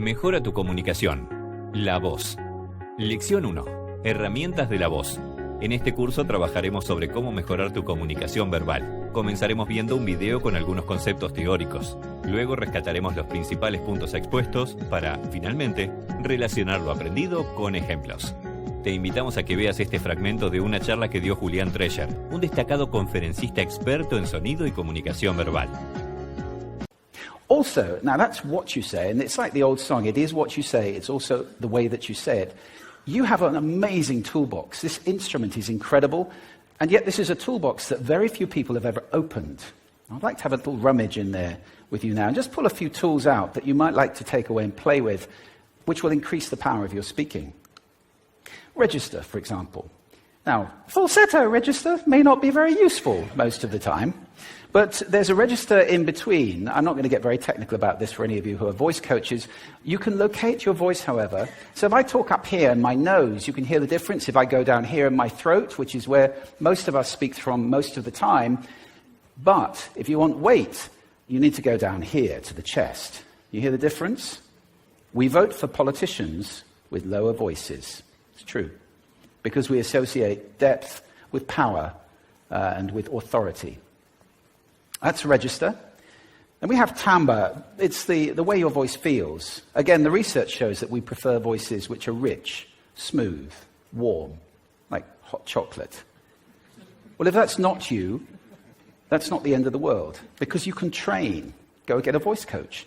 Mejora tu comunicación. La voz. Lección 1. Herramientas de la voz. En este curso trabajaremos sobre cómo mejorar tu comunicación verbal. Comenzaremos viendo un video con algunos conceptos teóricos. Luego rescataremos los principales puntos expuestos para, finalmente, relacionar lo aprendido con ejemplos. Te invitamos a que veas este fragmento de una charla que dio Julián Treyer, un destacado conferencista experto en sonido y comunicación verbal. Also, now that's what you say, and it's like the old song, it is what you say, it's also the way that you say it. You have an amazing toolbox. This instrument is incredible, and yet this is a toolbox that very few people have ever opened. I'd like to have a little rummage in there with you now, and just pull a few tools out that you might like to take away and play with, which will increase the power of your speaking. Register, for example. Now, falsetto register may not be very useful most of the time, but there's a register in between. I'm not going to get very technical about this for any of you who are voice coaches. You can locate your voice, however. So if I talk up here in my nose, you can hear the difference. If I go down here in my throat, which is where most of us speak from most of the time. But if you want weight, you need to go down here to the chest. You hear the difference? We vote for politicians with lower voices. It's true. Because we associate depth with power and with authority. That's register. And we have timbre. It's the way your voice feels. Again, the research shows that we prefer voices which are rich, smooth, warm, like hot chocolate. Well, if that's not you, that's not the end of the world, because you can train. Go get a voice coach.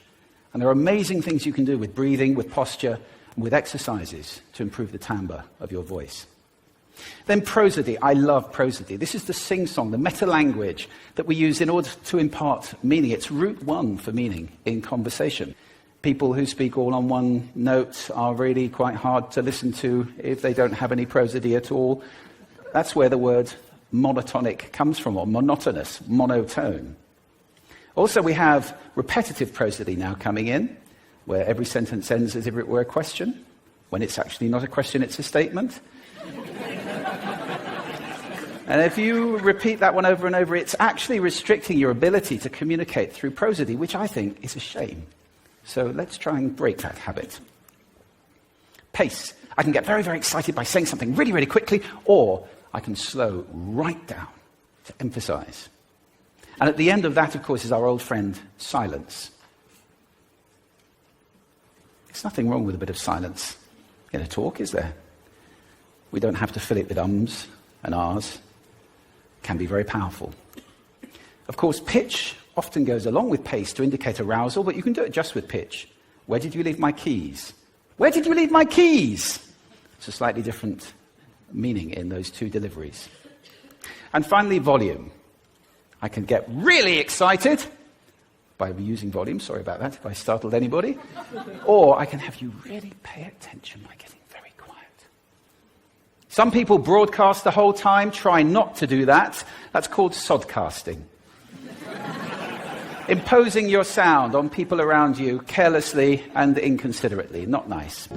And there are amazing things you can do with breathing, with posture, and with exercises to improve the timbre of your voice. Then prosody. I love prosody. This is the sing-song, the meta-language that we use in order to impart meaning. It's route one for meaning in conversation. People who speak all on one note are really quite hard to listen to if they don't have any prosody at all. That's where the word monotonic comes from, or monotonous, monotone. Also, we have repetitive prosody now coming in, where every sentence ends as if it were a question, when it's actually not a question, it's a statement. And if you repeat that one over and over, it's actually restricting your ability to communicate through prosody, which I think is a shame. So let's try and break that habit. Pace. I can get very, very excited by saying something really, really quickly, or I can slow right down to emphasize. And at the end of that, of course, is our old friend, silence. There's nothing wrong with a bit of silence in a talk, is there? We don't have to fill it with ums and ahs. It can be very powerful. Of course, pitch often goes along with pace to indicate arousal, but you can do it just with pitch. Where did you leave my keys? Where did you leave my keys? It's a slightly different meaning in those two deliveries. And finally, volume. I can get really excited by using volume. Sorry about that if I startled anybody. Or I can have you really pay attention by getting very quiet. Some people broadcast the whole time. Try not to do that. That's called sodcasting. Imposing your sound on people around you carelessly and inconsiderately. Not nice.